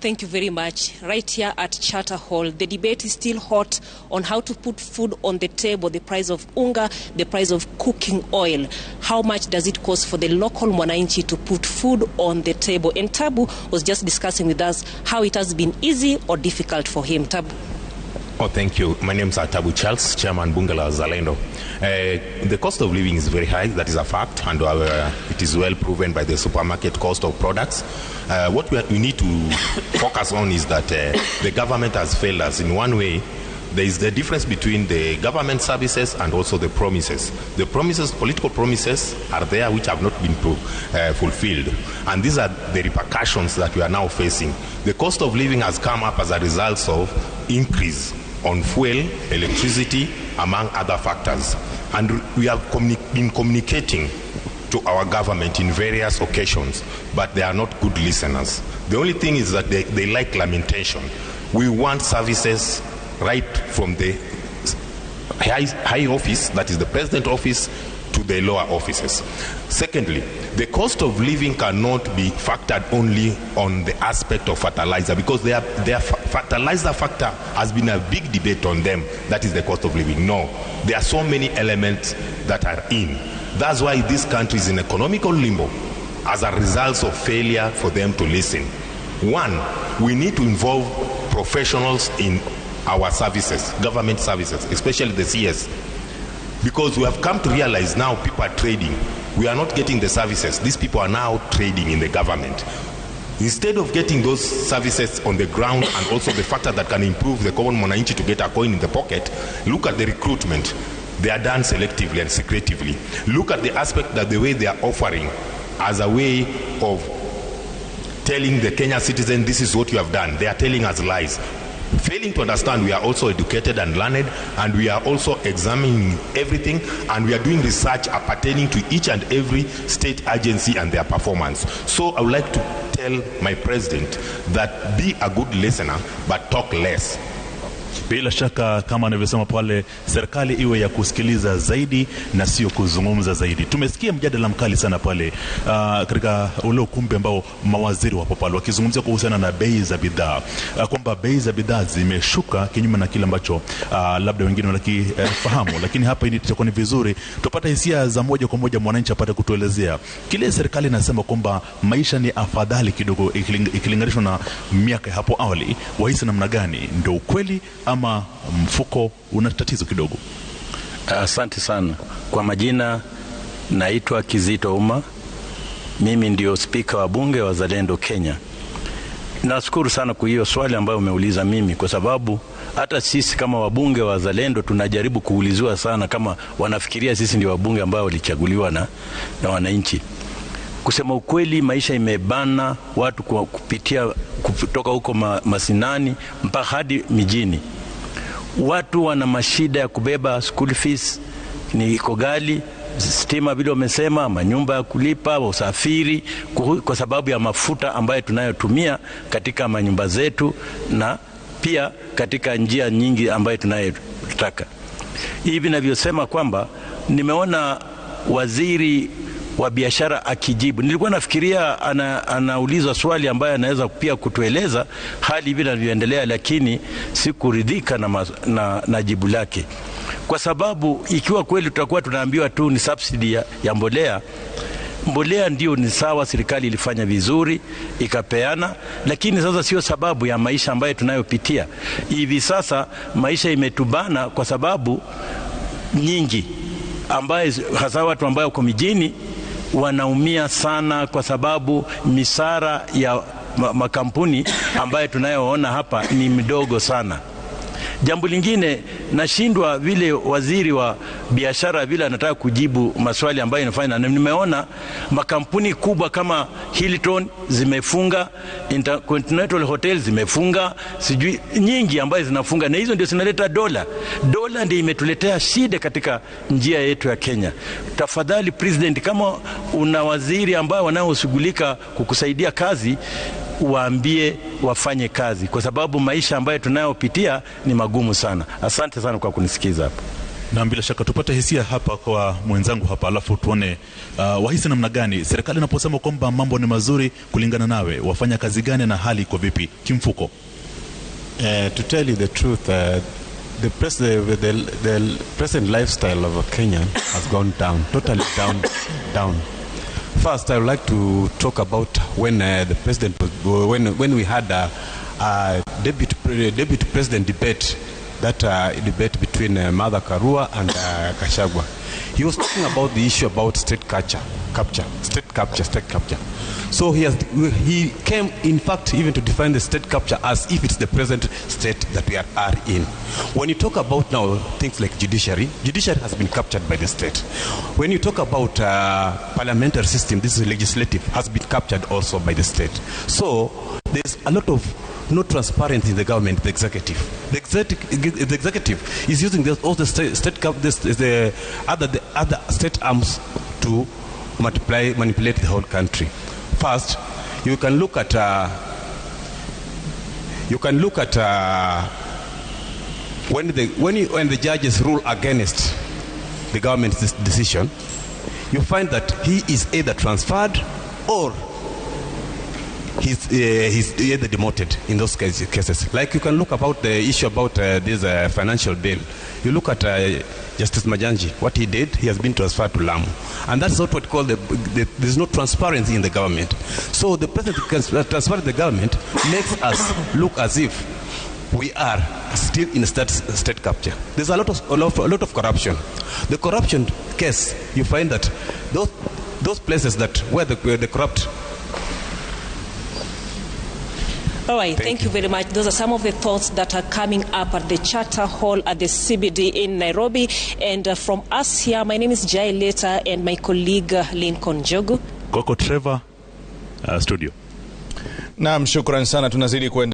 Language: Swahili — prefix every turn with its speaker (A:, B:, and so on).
A: Thank you very much. Right here at Charter Hall, the debate is still hot on how to put food on the table, the price of unga, the price of cooking oil. How much does it cost for the local mwananchi to put food on the table? And Tabu was just discussing with us how it has been easy or difficult for him. Tabu.
B: Oh, thank you. My name is Tabu Charles, Chairman Bunge la Zalendo. The cost of living is very high, that is a fact, and it is well proven by the supermarket cost of products. What we need to focus on is that the government has failed us. In one way, there is the difference between the government services and also the promises. The promises, political promises, are there which have not been fulfilled. And these are the repercussions that we are now facing. The cost of living has come up as a result of increase on fuel, electricity, among other factors. And we have been communicating to our government in various occasions, but they are not good listeners. The only thing is that they like lamentation. We want services right from the high office, that is the president office, to the lower offices. Secondly, the cost of living cannot be factored only on the aspect of fertilizer, because their fertilizer factor has been a big debate on them. That is the cost of living. No, there are so many elements that are in. That's why this country is in economical limbo as a result of failure for them to listen. One, we need to involve professionals in our services, government services, especially the CS. Because we have come to realize now people are trading. We are not getting the services. These people are now trading in the government. Instead of getting those services on the ground, and also the factor that can improve the common mwananchi to get a coin in the pocket, look at the recruitment. They are done selectively and secretively. Look at the aspect that the way they are offering as a way of telling the Kenya citizen, this is what you have done. They are telling us lies. Failing to understand, we are also educated and learned, and we are also examining everything, and we are doing research pertaining to each and every state agency and their performance. So I would like to tell my president that be a good listener, but talk less.
C: Bila shaka kama anavyosema pale, serikali iwe ya kusikiliza zaidi na sio kuzungumza zaidi. Tumesikia mjadala mkali sana pale katika ule ukumbi ambao mawaziri wapo pale wakizungumzia kuhusiana na bei za bidhaa, kwamba bei za bidhaa zimeshuka kinyume na kile ambacho labda wengine wanakifahamu. Lakini hapa itakuwa ni vizuri tupate hisia za moja kwa moja, mwananchi apate kutuelezea kile serikali inasema kwamba maisha ni afadhali kidogo ikilinganishwa na miaka hapo awali. Wahisi namna gani? Ndio ukweli ama mfuko una tatizo kidogo?
D: Asante sana. Kwa majina naitwa Kizito Uma. Mimi ndio spika wa bunge wa Zalendo Kenya. Nashukuru sana kwa hiyo swali ambayo umeuliza mimi, kwa sababu hata sisi kama wabunge wa Zalendo tunajaribu kuulizwa sana kama wanafikiria sisi ndio wabunge ambao walichaguliwa na wananchi. Kusema ukweli, maisha imebana watu kupitia kutoka huko masinani mpaka hadi mijini. Watu wana mashida ya kubeba school fees, ni kogali, stima vile wamesema, manyumba ya kulipa, usafiri, kwa sababu ya mafuta ambayo tunayotumia katika manyumba zetu na pia katika njia nyingi ambayo tunayotaka. Hivi ninavyosema kwamba nimeona waziri wa biashara akijibu. Nilikuwa nafikiria anauliza swali ambayo anaweza pia kutueleza hali hivi inavyoendelea, lakini sikuridhika na jibu lake. Kwa sababu ikiwa kweli tutakuwa tunaambiwa tu ni subsidy ya mbolea, mbolea ndio ni sawa, serikali ilifanya vizuri ikapeana, lakini sasa sio sababu ya maisha ambayo tunayopitia. Hivi sasa maisha imetubana kwa sababu nyingi, ambaye hasa watu ambao wako mijini wanaumia sana kwa sababu misara ya makampuni ambayo tunayoona hapa ni midogo sana. Jambo lingine, nashindwa vile waziri wa biashara vile anataka kujibu maswali ambayo inafanya. Na nimeona makampuni kubwa kama Hilton zimefunga, Intercontinental Hotel zimefunga, sijui nyingi ambayo zinafunga, na hizo ndio zinaleta dola. Dola ndio imetuletea shida katika njia yetu ya Kenya. Tafadhali president, kama una waziri ambao wanaoshughulika kukusaidia kazi, waambie wafanye kazi, kwa sababu maisha ambayo tunayopitia ni magumu sana. Asante sana kwa kunisikiza hapa.
C: Na bila shaka tupate hisia hapa kwa mwenzangu hapa, alafu tuone wahisi namna gani serikali inaposema kwamba mambo ni mazuri kulingana nawe, wafanya kazi gani na hali iko vipi kimfuko?
E: To tell you the truth, the present lifestyle of a Kenyan has gone down, totally down. First, I would like to talk about when the president was, when we had a deputy president debate, that debate between Martha Karua and Gachagua. He was talking about the issue about state capture. So he came, in fact, even to define the state capture as if it's the present state that we are in. When you talk about now things like judiciary has been captured by the state. When you talk about parliamentary system, this is legislative, has been captured also by the state. So there's a lot of no transparency in the government, the executive. The executive is using all the other state arms to manipulate the whole country. First, you can look at when the judges rule against the government's decision, you find that he is either transferred or he's either demoted in those cases. Like you can look about the issue about this financial bill. You look at Justice Majanji, what he did, he has been transferred to Lamu. And that's not what we call there's no transparency in the government. So the president transfer the government makes us look as if we are still in state capture. There's a lot of corruption. The corruption case, you find that those places that where the corrupt.
A: All right, thank you very much. Those are some of the thoughts that are coming up at the Charter Hall at the CBD in Nairobi. And from us here, my name is Jai Leta and my colleague Lincoln Jogu.
C: Koko Trevor, studio.
F: Naam, shukran sana, tunazidi